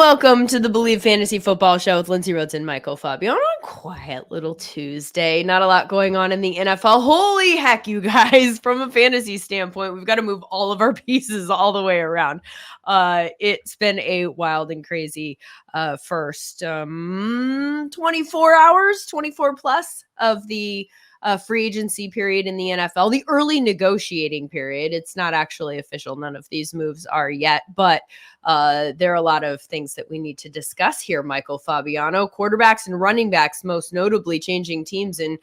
Welcome to the Believe Fantasy Football Show with Lindsay, Rhodes, and Michael Fabiano on a quiet little Tuesday. Not a lot going on in the NFL. Holy heck, you guys. From a fantasy standpoint, we've got to move all of our pieces all the way around. It's been a wild and crazy first 24 hours, 24 plus of the free agency period in the NFL, the early negotiating period. It's not actually official. None of these moves are yet, but there are a lot of things that we need to discuss here, Michael Fabiano. Quarterbacks and running backs, most notably changing teams and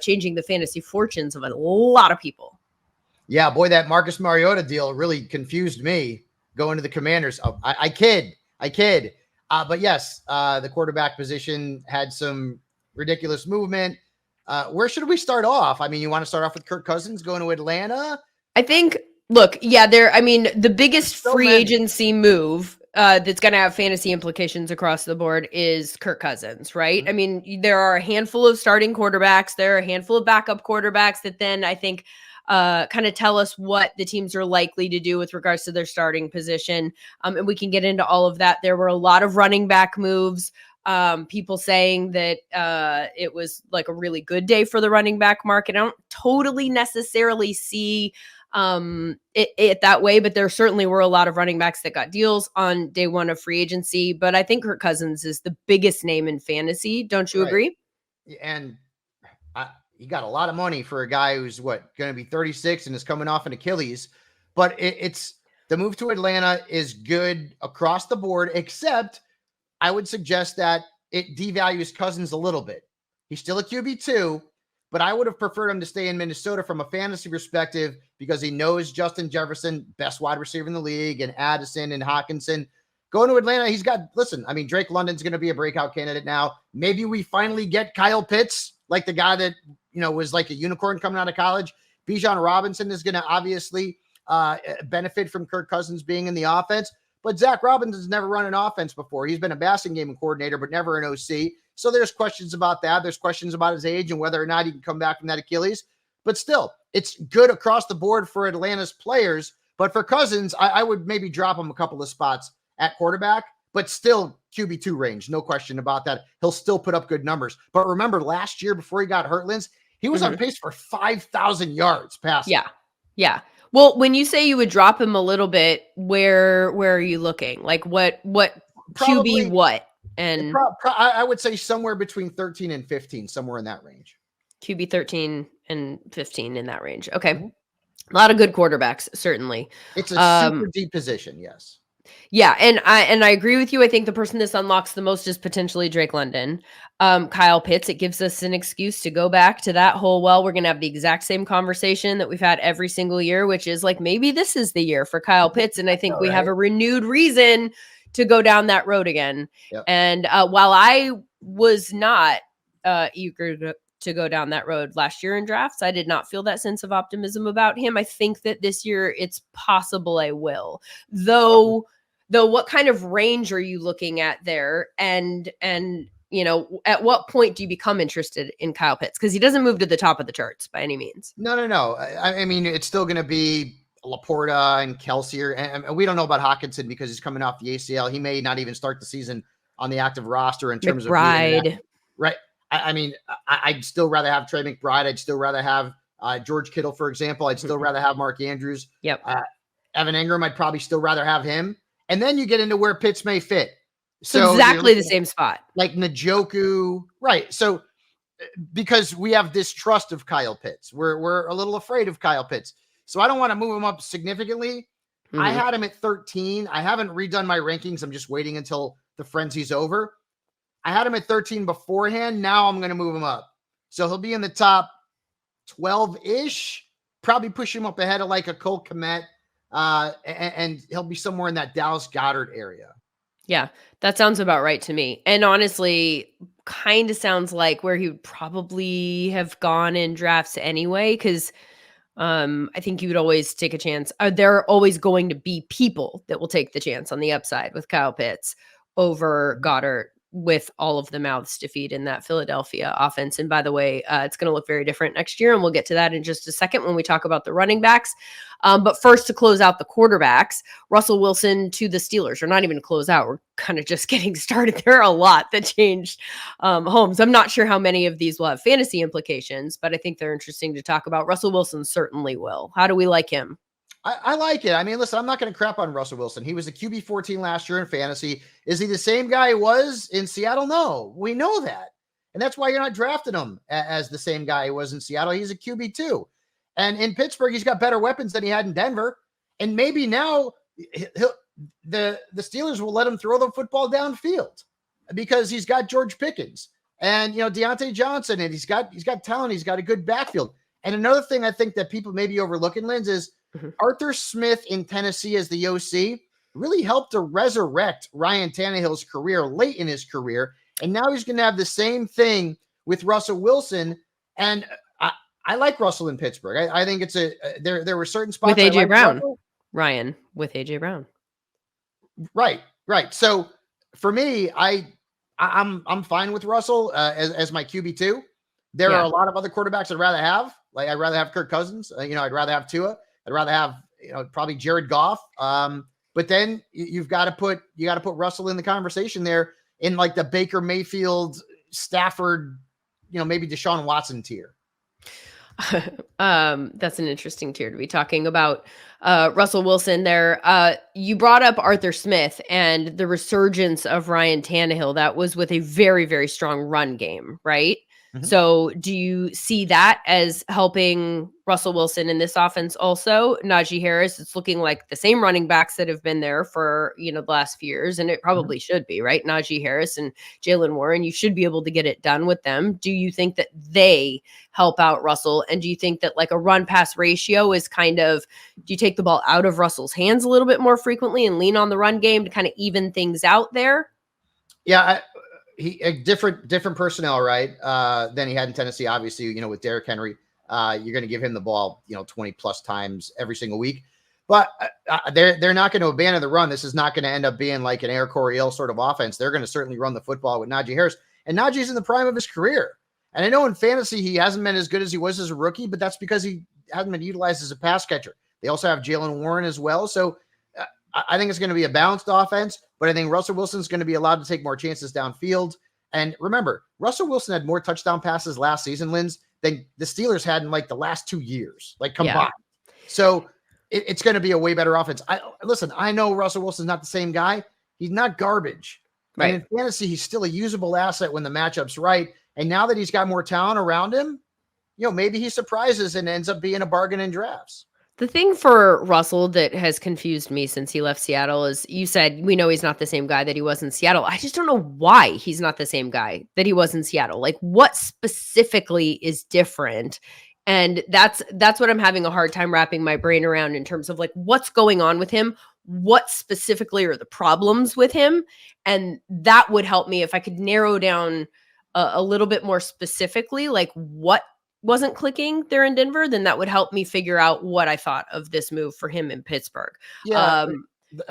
changing the fantasy fortunes of a lot of people. Yeah, boy, that Marcus Mariota deal really confused me going to the Commanders. Oh, I kid. But yes, the quarterback position had some ridiculous movement. Where should we start off? I mean, you want to start off with Kirk Cousins going to Atlanta? I think, look, yeah, the biggest free agency move that's going to have fantasy implications across the board is Kirk Cousins, right? Mm-hmm. I mean, there are a handful of starting quarterbacks. There are a handful of backup quarterbacks that then I think kind of tell us what the teams are likely to do with regards to their starting position. And we can get into all of that. There were a lot of running back moves. People saying that it was like a really good day for the running back market. I don't totally necessarily see it that way, but there certainly were a lot of running backs that got deals on day one of free agency. But I think Kirk Cousins is the biggest name in fantasy. Don't you agree? And he got a lot of money for a guy who's going to be 36 and is coming off an Achilles. But it's the move to Atlanta is good across the board, except I would suggest that it devalues Cousins a little bit. He's still a QB2, but I would have preferred him to stay in Minnesota from a fantasy perspective because he knows Justin Jefferson, best wide receiver in the league, and Addison and Hawkinson. Going to Atlanta, Drake London's going to be a breakout candidate now. Maybe we finally get Kyle Pitts, like the guy that, was like a unicorn coming out of college. Bijan Robinson is going to obviously benefit from Kirk Cousins being in the offense. But Zach Robinson's never run an offense before. He's been a passing game coordinator, but never an OC. So there's questions about that. There's questions about his age and whether or not he can come back from that Achilles. But still, it's good across the board for Atlanta's players. But for Cousins, I would maybe drop him a couple of spots at quarterback, but still QB2 range. No question about that. He'll still put up good numbers. But remember, last year before he got hurt, Linz, he was on pace for 5,000 yards passing. Yeah. Well, when you say you would drop him a little bit, where are you looking? Like what probably, QB what? And I would say somewhere between 13 and 15, somewhere in that range. QB 13 and 15 in that range. Okay. Mm-hmm. A lot of good quarterbacks, certainly. It's a super deep position, yes. Yeah, and I agree with you. I think the person this unlocks the most is potentially Drake London. Kyle Pitts, it gives us an excuse to go back to that whole, we're going to have the exact same conversation that we've had every single year, which is like, maybe this is the year for Kyle Pitts. And I think we have a renewed reason to go down that road again. Yep. And while I was not eager to go down that road last year in drafts, I did not feel that sense of optimism about him. I think that this year it's possible I will, though what kind of range are you looking at there? And at what point do you become interested in Kyle Pitts? Because he doesn't move to the top of the charts by any means. No. I mean, it's still going to be Laporta and Kelce, and we don't know about Hawkinson because he's coming off the ACL. He may not even start the season on the active roster in terms McBride. of right. I mean, I'd still rather have Trey McBride. I'd still rather have George Kittle, for example. I'd still rather have Mark Andrews. Yep. Evan Ingram, I'd probably still rather have him. And then you get into where Pitts may fit. So exactly the same spot. Like Njoku. Right. So because we have distrust of Kyle Pitts. We're a little afraid of Kyle Pitts. So I don't want to move him up significantly. Mm-hmm. I had him at 13. I haven't redone my rankings. I'm just waiting until the frenzy's over. I had him at 13 beforehand. Now I'm going to move him up. So he'll be in the top 12-ish. Probably push him up ahead of like a Cole Kmet. And he'll be somewhere in that Dallas Goedert area. Yeah, that sounds about right to me. And honestly, kind of sounds like where he would probably have gone in drafts anyway, because I think you would always take a chance. There are always going to be people that will take the chance on the upside with Kyle Pitts over Goddard, with all of the mouths to feed in that Philadelphia offense. And by the way, it's going to look very different next year. And we'll get to that in just a second when we talk about the running backs. But first, to close out the quarterbacks, Russell Wilson to the Steelers, or not even to close out. We're kind of just getting started. There are a lot that changed homes. I'm not sure how many of these will have fantasy implications, but I think they're interesting to talk about. Russell Wilson certainly will. How do we like him? I like it. I mean, listen, I'm not going to crap on Russell Wilson. He was a QB 14 last year in fantasy. Is he the same guy he was in Seattle? No, we know that. And that's why you're not drafting him as the same guy he was in Seattle. He's a QB 2. And in Pittsburgh, he's got better weapons than he had in Denver. And maybe now the Steelers will let him throw the football downfield because he's got George Pickens and, Deontay Johnson, and he's got talent. He's got a good backfield. And another thing I think that people may be overlooking, Linz, is Arthur Smith in Tennessee as the OC really helped to resurrect Ryan Tannehill's career late in his career. And now he's going to have the same thing with Russell Wilson. And I like Russell in Pittsburgh. I think it's there were certain spots with AJ Brown, Russell. Ryan with AJ Brown. Right. So for me, I'm fine with Russell as my QB2. There are a lot of other quarterbacks I'd rather have. Like I'd rather have Kirk Cousins. I'd rather have Tua. I'd rather have probably Jared Goff. But then you got to put Russell in the conversation there in like the Baker Mayfield, Stafford, maybe Deshaun Watson tier. That's an interesting tier to be talking about. Russell Wilson there. You brought up Arthur Smith and the resurgence of Ryan Tannehill. That was with a very, very strong run game, right? Mm-hmm. So do you see that as helping Russell Wilson in this offense also? Najee Harris, it's looking like the same running backs that have been there for, the last few years, and it probably should be, right? Najee Harris and Jalen Warren, you should be able to get it done with them. Do you think that they help out Russell? And do you think that like a run-pass ratio is kind of, do you take the ball out of Russell's hands a little bit more frequently and lean on the run game to kind of even things out there? Yeah, he different personnel, right? Than he had in Tennessee. Obviously, with Derrick Henry, you're going to give him the ball, 20 plus times every single week. But they're not going to abandon the run. This is not going to end up being like an Air Coryell sort of offense. They're going to certainly run the football with Najee Harris, and Najee's in the prime of his career. And I know in fantasy he hasn't been as good as he was as a rookie, but that's because he hasn't been utilized as a pass catcher. They also have Jalen Warren as well, so I think it's going to be a balanced offense, but I think Russell Wilson's going to be allowed to take more chances downfield. And remember, Russell Wilson had more touchdown passes last season, Linz, than the Steelers had in like the last 2 years, like combined. Yeah. So it's going to be a way better offense. I know Russell Wilson's not the same guy. He's not garbage. Right. And in fantasy, he's still a usable asset when the matchup's right. And now that he's got more talent around him, maybe he surprises and ends up being a bargain in drafts. The thing for Russell that has confused me since he left Seattle is you said, we know he's not the same guy that he was in Seattle. I just don't know why he's not the same guy that he was in Seattle. Like what specifically is different? And that's what I'm having a hard time wrapping my brain around in terms of like what's going on with him. What specifically are the problems with him? And that would help me if I could narrow down a little bit more specifically, like what wasn't clicking there in Denver, then that would help me figure out what I thought of this move for him in Pittsburgh. Yeah,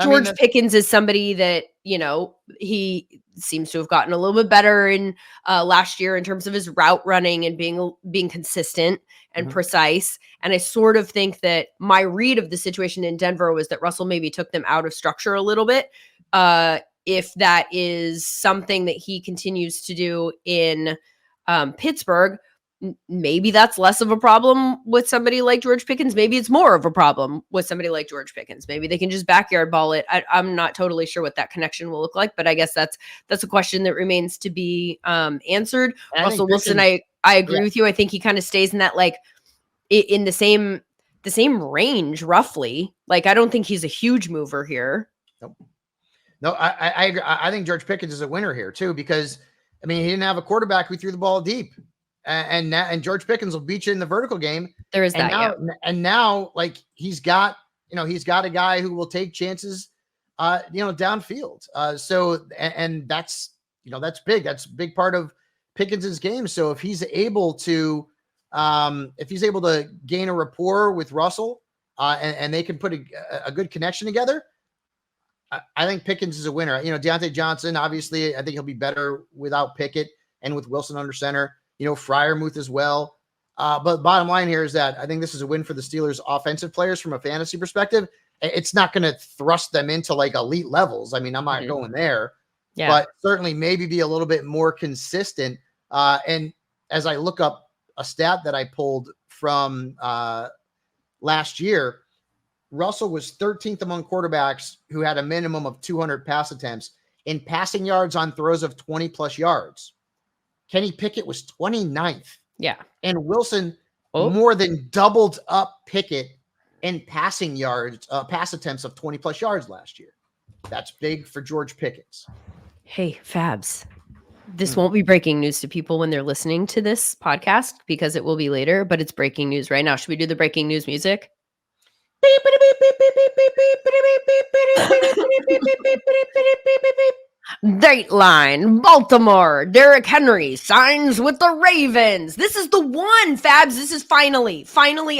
George Pickens is somebody that, he seems to have gotten a little bit better in last year in terms of his route running and being consistent and precise. And I sort of think that my read of the situation in Denver was that Russell maybe took them out of structure a little bit. If that is something that he continues to do in Pittsburgh, maybe that's less of a problem with somebody like George Pickens. Maybe it's more of a problem with somebody like George Pickens. Maybe they can just backyard ball it. I'm not totally sure what that connection will look like, but I guess that's a question that remains to be answered. Russell Wilson, I agree with you. I think he kind of stays in that like in the same range roughly. Like I don't think he's a huge mover here. Nope. No, I think George Pickens is a winner here too because he didn't have a quarterback who threw the ball deep. And George Pickens will beat you in the vertical game. There is and now like he's got a guy who will take chances, downfield. So that's big. That's a big part of Pickens's game. So if he's able to gain a rapport with Russell, and they can put a good connection together, I think Pickens is a winner. Deontay Johnson, obviously, I think he'll be better without Pickett and with Wilson under center. Freiermuth as well. But bottom line here is that I think this is a win for the Steelers' offensive players from a fantasy perspective. It's not going to thrust them into like elite levels. I mean, I'm not going there, but certainly maybe be a little bit more consistent. And as I look up a stat that I pulled from last year, Russell was 13th among quarterbacks who had a minimum of 200 pass attempts in passing yards on throws of 20 plus yards. Kenny Pickett was 29th. Yeah. And Wilson more than doubled up Pickett in passing yards, pass attempts of 20 plus yards last year. That's big for George Pickens. Hey, Fabs. This won't be breaking news to people when they're listening to this podcast because it will be later, but it's breaking news right now. Should we do the breaking news music? Dateline, Baltimore, Derrick Henry signs with the Ravens. This is the one, Fabs. This is finally,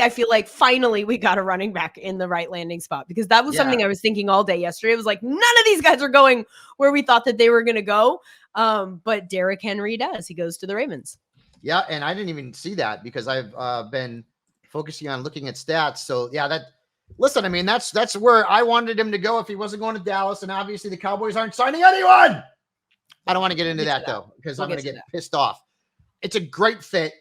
I feel like finally we got a running back in the right landing spot because that was something I was thinking all day yesterday. It was like, none of these guys are going where we thought that they were going to go. But Derrick Henry does. He goes to the Ravens. Yeah, and I didn't even see that because I've been focusing on looking at stats. So, listen, I mean, that's where I wanted him to go if he wasn't going to Dallas, and obviously the Cowboys aren't signing anyone. I don't want to get into that, though, because I'm going to get pissed off. It's a great fit.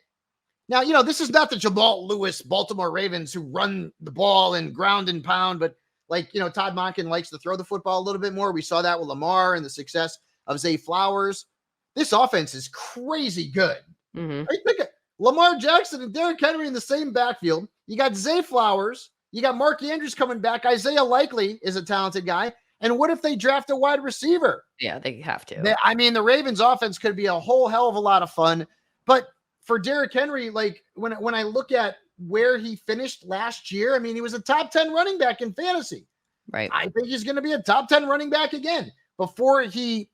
Now, this is not the Jamal Lewis Baltimore Ravens who run the ball and ground and pound, but Todd Monken likes to throw the football a little bit more. We saw that with Lamar and the success of Zay Flowers. This offense is crazy good. Mm-hmm. You think Lamar Jackson and Derrick Henry in the same backfield. You got Zay Flowers. You got Mark Andrews coming back. Isaiah Likely is a talented guy. And what if they draft a wide receiver? Yeah, they have to. The Ravens offense could be a whole hell of a lot of fun. But for Derrick Henry, when I look at where he finished last year, I mean, he was a top 10 running back in fantasy. Right. I think he's going to be a top 10 running back again. Before he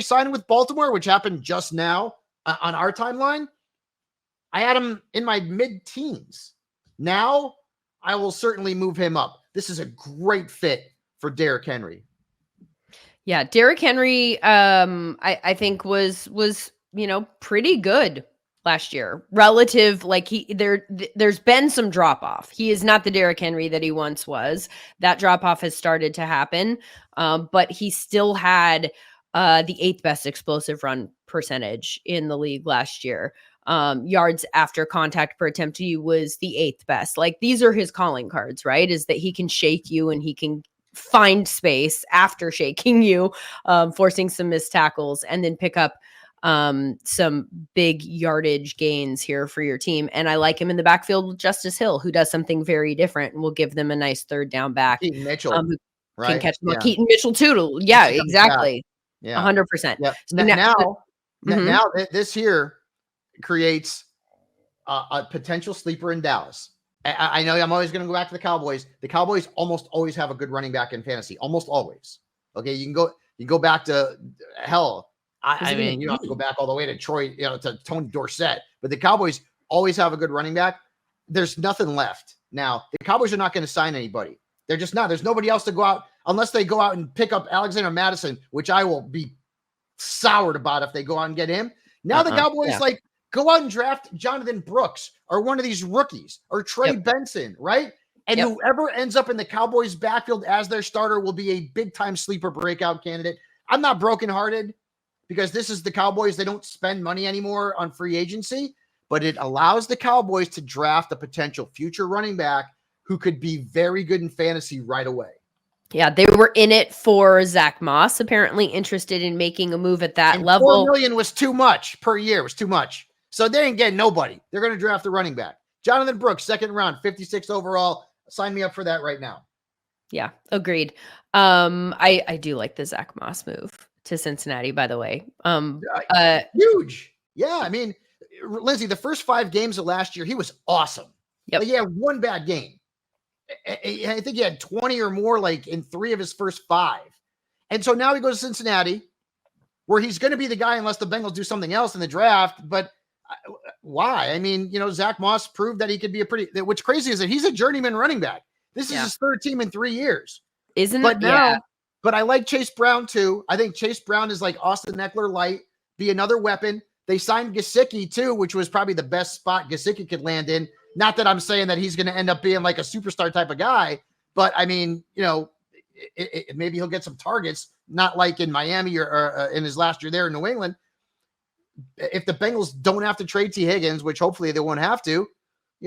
signed with Baltimore, which happened just now on our timeline, I had him in my mid-teens. Now, I will certainly move him up. This is a great fit for Derrick Henry. Yeah, Derrick Henry, I think was pretty good last year. Relative, there's been some drop off. He is not the Derrick Henry that he once was. That drop off has started to happen, but he still had the 8th best explosive run percentage in the league last year. Yards after contact per attempt, he was the 8th best. These are his calling cards, right? Is that he can shake you and he can find space after shaking you, forcing some missed tackles, and then pick up some big yardage gains here for your team. And I like him in the backfield with Justice Hill, who does something very different and will give them a nice third down back. Keaton Mitchell, right? Can catch them. Keaton Mitchell too. Yeah, exactly. Yeah, 100%. Yeah. So now this here creates a potential sleeper in Dallas. I know I'm always going to go back to the Cowboys. The Cowboys almost always have a good running back in fantasy. Almost always. Okay, you can go back to hell. I mean, you don't have to go back all the way to Troy, to Tony Dorsett. But the Cowboys always have a good running back. There's nothing left now. The Cowboys are not going to sign anybody. They're just not. There's nobody else to go out unless they go out and pick up Alexander Madison, which I will be soured about if they go out and get him. Now the Cowboys go out and draft Jonathan Brooks or one of these rookies or Trey Benson, right? And whoever ends up in the Cowboys backfield as their starter will be a big time sleeper breakout candidate. I'm not brokenhearted because this is the Cowboys. They don't spend money anymore on free agency, but it allows the Cowboys to draft a potential future running back who could be very good in fantasy right away. Yeah, they were in it for Zach Moss, apparently interested in making a move at that level. $4 million was too much per year. It was too much. So they ain't getting nobody. They're going to draft a running back. Jonathan Brooks, 2nd round, 56 overall. Sign me up for that right now. Yeah, agreed. I do like the Zach Moss move to Cincinnati, by the way. Huge. Yeah, I mean, Lindsay, the first 5 games of last year, he was awesome. Yep. He had one bad game. I think he had 20 or more in 3 of his first 5. And so now he goes to Cincinnati, where he's going to be the guy unless the Bengals do something else in the draft. But why? I mean, Zach Moss proved that he could be what's crazy is that he's a journeyman running back. This is his 3rd team in 3 years. Isn't but it? Now, But I like Chase Brown too. I think Chase Brown is like Austin Ekeler light, be another weapon. They signed Gesicki too, which was probably the best spot Gesicki could land in. Not that I'm saying that he's going to end up being like a superstar type of guy, but I mean, maybe he'll get some targets, not like in Miami or in his last year there in New England. If the Bengals don't have to trade T. Higgins, which hopefully they won't have to,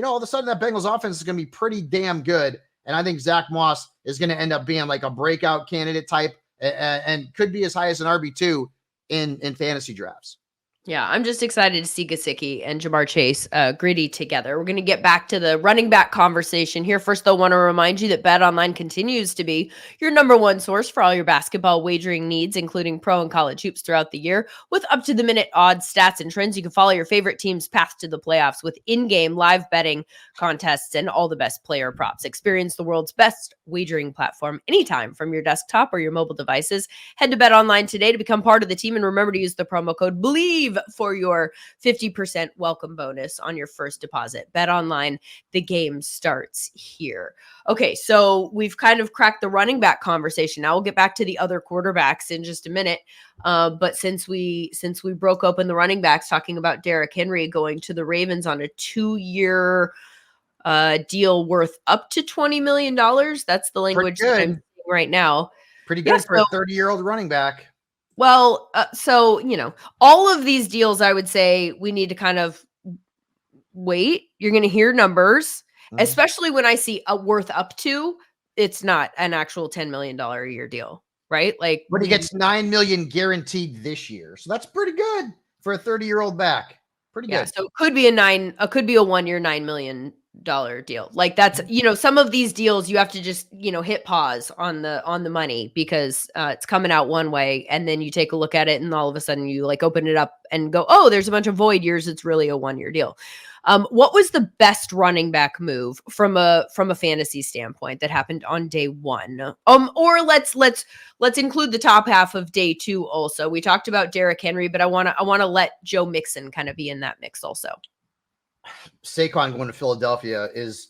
all of a sudden that Bengals offense is going to be pretty damn good. And I think Zach Moss is going to end up being like a breakout candidate type and could be as high as an RB2 in fantasy drafts. Yeah, I'm just excited to see Gesicki and Jamar Chase gritty together. We're going to get back to the running back conversation here. First, though, I want to remind you that BetOnline continues to be your number one source for all your basketball wagering needs, including pro and college hoops throughout the year. With up-to-the-minute odds, stats, and trends, you can follow your favorite team's path to the playoffs with in-game live betting contests and all the best player props. Experience the world's best wagering platform anytime from your desktop or your mobile devices. Head to BetOnline today to become part of the team, and remember to use the promo code BELIEVE for your 50% welcome bonus on your first deposit. BetOnline, the game starts here. Okay, so we've kind of cracked the running back conversation. Now we'll get back to the other quarterbacks in just a minute. But since we broke open the running backs, talking about Derrick Henry going to the Ravens on a 2-year deal worth up to $20 million. That's the language that I'm seeing right now. Pretty good for a 30-year-old running back. Well, so, all of these deals, I would say we need to kind of wait. You're going to hear numbers, especially when I see a worth up to, it's not an actual $10 million a year deal, right? Like, but he gets $9 million guaranteed this year. So that's pretty good for a 30-year-old back. Pretty good. So it could be a 1-year, $9 million deal. Like that's, some of these deals you have to just, hit pause on the money because it's coming out one way. And then you take a look at it and all of a sudden you like open it up and go, oh, there's a bunch of void years. It's really a 1-year deal. What was the best running back move from a fantasy standpoint that happened on day one? Or let's include the top half of day two also. We talked about Derrick Henry, but I want to let Joe Mixon kind of be in that mix also. Saquon going to Philadelphia is,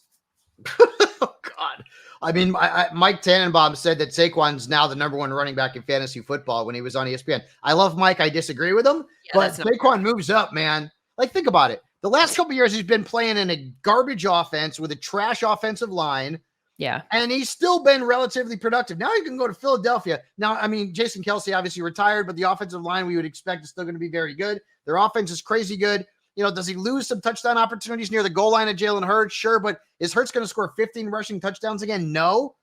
oh God. I mean, Mike Tannenbaum said that Saquon's now the number one running back in fantasy football when he was on ESPN. I love Mike. I disagree with him, but Saquon moves up, man. Like, think about it. The last couple of years, he's been playing in a garbage offense with a trash offensive line. Yeah. And he's still been relatively productive. Now he can go to Philadelphia. Now, I mean, Jason Kelce obviously retired, but the offensive line we would expect is still going to be very good. Their offense is crazy good. Does he lose some touchdown opportunities near the goal line of Jalen Hurts? Sure, but is Hurts going to score 15 rushing touchdowns again? No.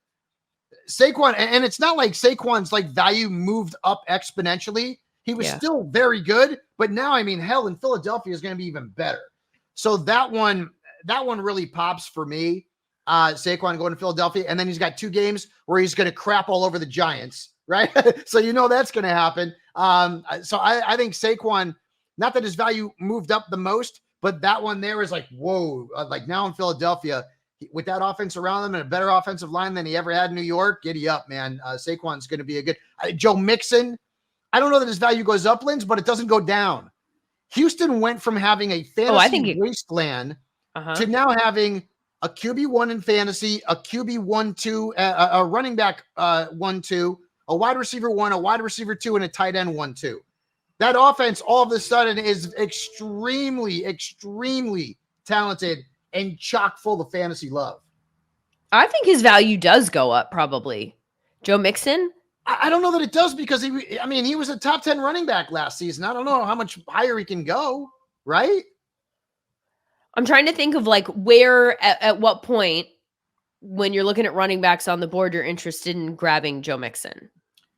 Saquon, and it's not like Saquon's like value moved up exponentially. He was still very good, but now, I mean, hell, in Philadelphia is going to be even better. So that one really pops for me. Saquon going to Philadelphia, and then he's got 2 games where he's going to crap all over the Giants, right? So that's going to happen. So I think Saquon, not that his value moved up the most, but that one there is like, whoa, like now in Philadelphia, with that offense around him and a better offensive line than he ever had in New York, giddy up, man. Saquon's going to be a good Joe Mixon. I don't know that his value goes up, Lindsay, but it doesn't go down. Houston went from having a fantasy wasteland to now having a QB1 in fantasy, a QB1-2, a running back 1-2, a wide receiver 1, a wide receiver 2, and a tight end 1-2. That offense all of a sudden is extremely, extremely talented and chock full of fantasy love. I think his value does go up probably. Joe Mixon? I don't know that it does because he was a top 10 running back last season. I don't know how much higher he can go, right? I'm trying to think of like where, at what point when you're looking at running backs on the board, you're interested in grabbing Joe Mixon.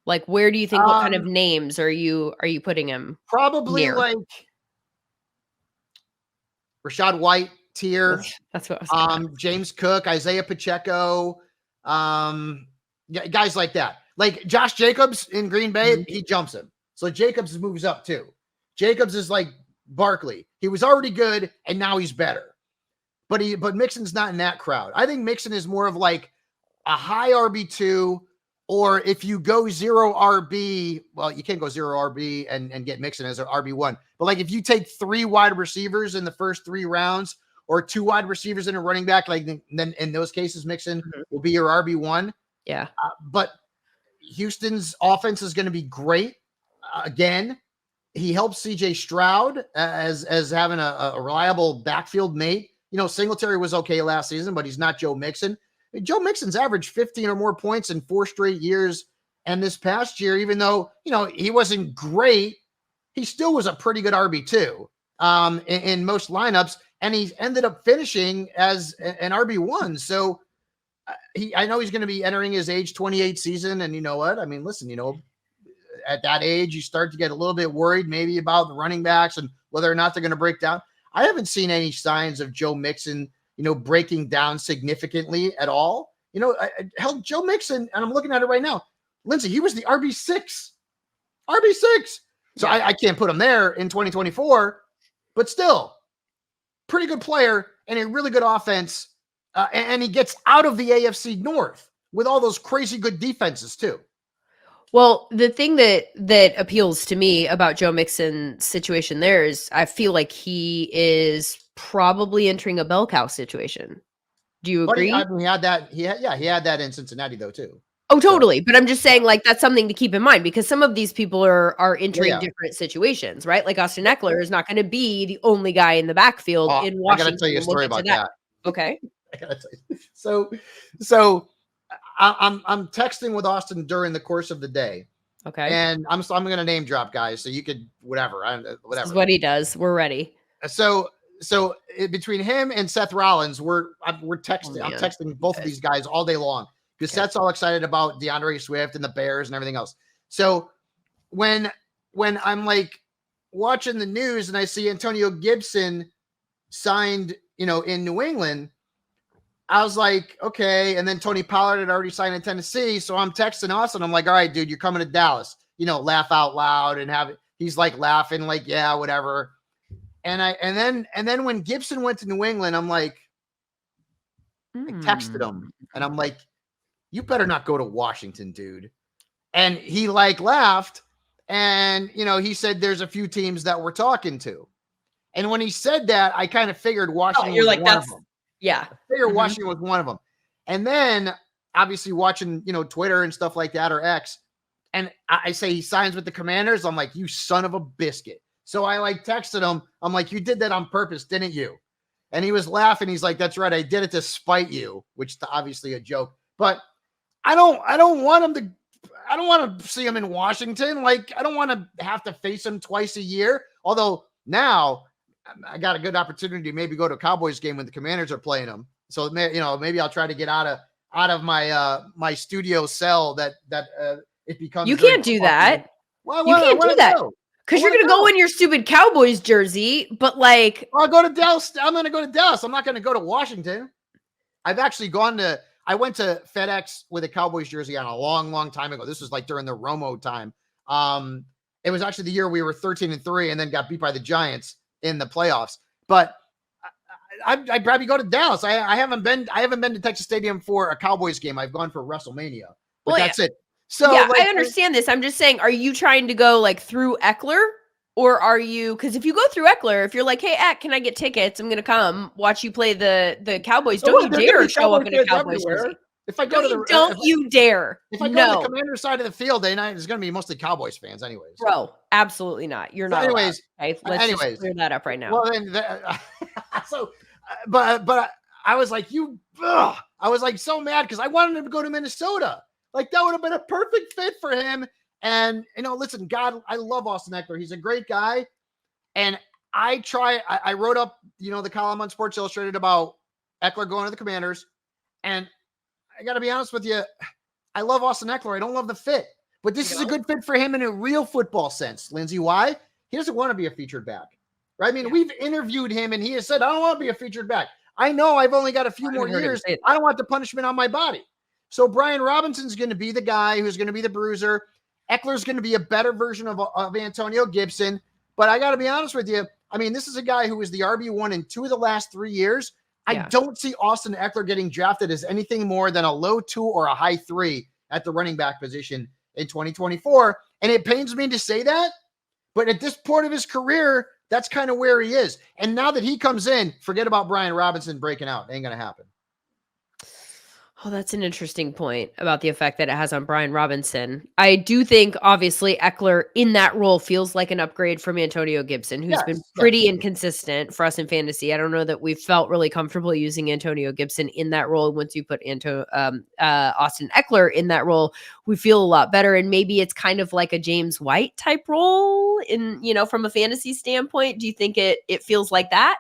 Like, where do you think, what kind of names are you putting him? Probably near? Like Rachaad White tier. That's what I was thinking. James Cook, Isaiah Pacheco, guys like that. Like Josh Jacobs in Green Bay, he jumps him. So Jacobs moves up too. Jacobs is like Barkley. He was already good, and now he's better. But Mixon's not in that crowd. I think Mixon is more of like a high RB2. Or if you go 0 RB, well, you can't go 0 RB and get Mixon as an RB1. But like if you take 3 wide receivers in the first 3 rounds or 2 wide receivers and a running back, like then in those cases, Mixon will be your RB1. Yeah. But Houston's offense is going to be great. Again, he helps CJ Stroud as having a reliable backfield mate. Singletary was okay last season, but he's not Joe Mixon. Joe Mixon's averaged 15 or more points in 4 straight years. And this past year, even though, he wasn't great, he still was a pretty good RB2 in most lineups. And he ended up finishing as an RB1. So I know he's going to be entering his age 28 season. And you know what? I mean, listen, at that age, you start to get a little bit worried maybe about the running backs and whether or not they're going to break down. I haven't seen any signs of Joe Mixon, breaking down significantly at all. Hell, Joe Mixon, and I'm looking at it right now, Lindsay, he was the RB6. So I can't put him there in 2024, but still pretty good player and a really good offense. And he gets out of the AFC North with all those crazy good defenses too. Well, the thing that appeals to me about Joe Mixon's situation there is I feel like he is probably entering a bell cow situation. Do you agree? He had that in Cincinnati though too. Oh, totally. But I'm just saying, like, that's something to keep in mind because some of these people are entering different situations, right? Like Austin Ekeler is not going to be the only guy in the backfield in Washington. I got to tell you a story about that. Okay. I got to tell you. So I'm texting with Austin during the course of the day. Okay. And I'm going to name drop guys so you could whatever. This is what he does. We're ready. So between him and Seth Rollins, we're texting. I'm texting both of these guys all day long because Seth's all excited about DeAndre Swift and the Bears and everything else. So when I'm like watching the news and I see Antonio Gibson signed, in New England, I was like, okay. And then Tony Pollard had already signed in Tennessee. So I'm texting Austin. I'm like, all right, dude, you're coming to Dallas, laugh out loud and have it. He's like laughing, like, yeah, whatever. And then when Gibson went to New England, I'm like, I texted him and I'm like, you better not go to Washington, dude. And he like laughed. And, he said there's a few teams that we're talking to. And when he said that, I kind of figured Washington was one of them. Yeah. I figured Washington was one of them. And then obviously watching, Twitter and stuff like that or X. And I say he signs with the Commanders. I'm like, you son of a biscuit. So I like texted him. I'm like, you did that on purpose, didn't you? And he was laughing. He's like, that's right. I did it to spite you, which is obviously a joke. But I don't want to see him in Washington. Like, I don't want to have to face him twice a year. Although now I got a good opportunity to maybe go to a Cowboys game when the Commanders are playing them. So, maybe I'll try to get out of my my studio cell that it becomes. You can't do that. Well, you can't do that because you're going to go in your stupid Cowboys jersey. But like, I'll go to Dallas. I'm going to go to Dallas. I'm not going to go to Washington. I've actually I went to FedEx with a Cowboys jersey on a long, long time ago. This was like during the Romo time. It was actually the year we were 13-3 and then got beat by the Giants in the playoffs. But I'd probably go to Dallas. I haven't been to Texas Stadium for a Cowboys game. I've gone for WrestleMania. But that's it. So yeah, I understand this. I'm just saying, are you trying to go like through Ekeler? Or are you, because if you go through Ekeler, if you're like, hey, Ek, can I get tickets? I'm going to come watch you play the Cowboys. Don't you dare show up in a Cowboys jersey. If I go you dare. If I go to the Commander side of the field, there's going to be mostly Cowboys fans anyways. Bro, absolutely not. You're not. Anyways. Okay? Let's just clear that up right now. Well, then, but I was like, I was like so mad because I wanted him to go to Minnesota. Like that would have been a perfect fit for him. And, listen, God, I love Austin Ekeler. He's a great guy. And I wrote up, the column on Sports Illustrated about Ekeler going to the Commanders. And I got to be honest with you. I love Austin Ekeler. I don't love the fit. But this is a good fit for him in a real football sense. Lindsay, why? He doesn't want to be a featured back. Right? I mean, we've interviewed him and he has said, I don't want to be a featured back. I know I've only got a few more years. I don't want the punishment on my body. So Brian Robinson's going to be the guy who's going to be the bruiser. Eckler's going to be a better version of Antonio Gibson. But I got to be honest with you. I mean, this is a guy who was the RB1 in 2 of the last 3 years. I don't see Austin Ekeler getting drafted as anything more than a low 2 or a high 3 at the running back position in 2024. And it pains me to say that. But at this point of his career, that's kind of where he is. And now that he comes in, forget about Brian Robinson breaking out. It ain't going to happen. Oh, that's an interesting point about the effect that it has on Brian Robinson. I do think, obviously, Ekeler in that role feels like an upgrade from Antonio Gibson, who's been Yes, yes. pretty inconsistent for us in fantasy. I don't know that we've felt really comfortable using Antonio Gibson in that role. Once you put Austin Ekeler in that role, we feel a lot better. And maybe it's kind of like a James White type role in, from a fantasy standpoint. Do you think it feels like that?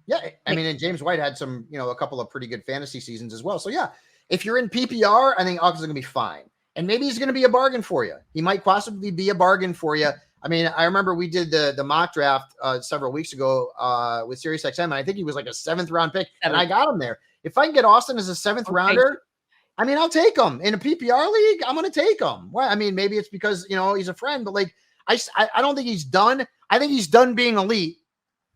Yeah, I mean, and James White had some, a couple of pretty good fantasy seasons as well. So yeah, if you're in PPR, I think Ox is going to be fine. And maybe he's going to be a bargain for you. He might possibly be a bargain for you. I mean, I remember we did the mock draft several weeks ago with SiriusXM, and I think he was like a 7th round pick, and I got him there. If I can get Austin as a 7th rounder, I mean, I'll take him. In a PPR league, I'm going to take him. Well, I mean, maybe it's because, he's a friend, but like, I don't think he's done. I think he's done being elite.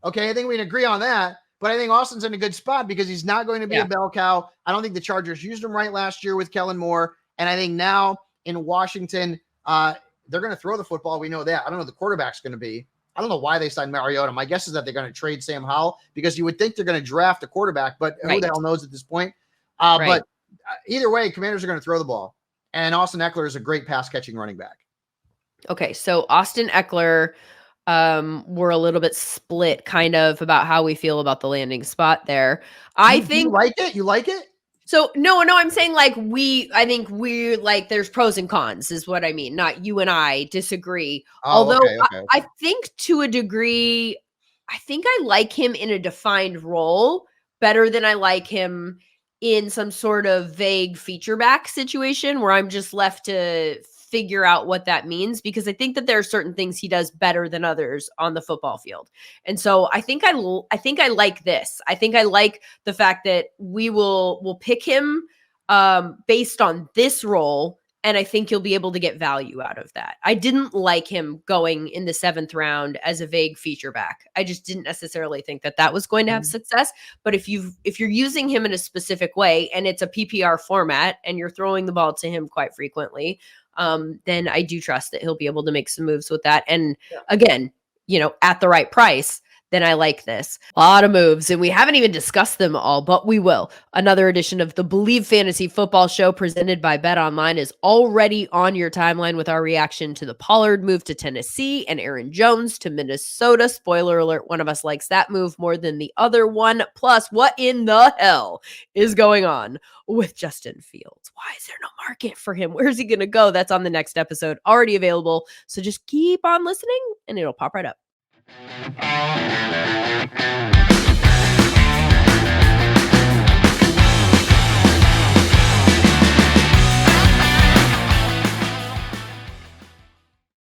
Okay, I think we can agree on that. But I think Austin's in a good spot because he's not going to be a bell cow. I don't think the Chargers used him right last year with Kellen Moore. And I think now in Washington, they're going to throw the football. We know that. I don't know who the quarterback's going to be. I don't know why they signed Mariota. My guess is that they're going to trade Sam Howell because you would think they're going to draft a quarterback, but who the hell knows at this point? But either way, Commanders are going to throw the ball. And Austin Ekeler is a great pass-catching running back. Okay, so Austin Ekeler, we're a little bit split kind of about how we feel about the landing spot there. I think you like it. You like it? So no, I'm saying I think we like there's pros and cons is what I mean. Not you and I disagree. Although okay. I think to a degree, I think I like him in a defined role better than I like him in some sort of vague feature back situation where I'm just left to figure out what that means, because I think that there are certain things he does better than others on the football field. And so I think I like this. I think I like the fact that we'll pick him based on this role, and I think you'll be able to get value out of that. I didn't like him going in the 7th round as a vague feature back. I just didn't necessarily think that was going to have success. But if you're using him in a specific way and it's a PPR format and you're throwing the ball to him quite frequently, then I do trust that he'll be able to make some moves with that. And again, at the right price, then I like this. A lot of moves, and we haven't even discussed them all, but we will. Another edition of the Believe Fantasy Football Show presented by BetOnline is already on your timeline with our reaction to the Pollard move to Tennessee and Aaron Jones to Minnesota. Spoiler alert, one of us likes that move more than the other one. Plus, what in the hell is going on with Justin Fields? Why is there no market for him? Where's he going to go? That's on the next episode, already available. So just keep on listening and it'll pop right up.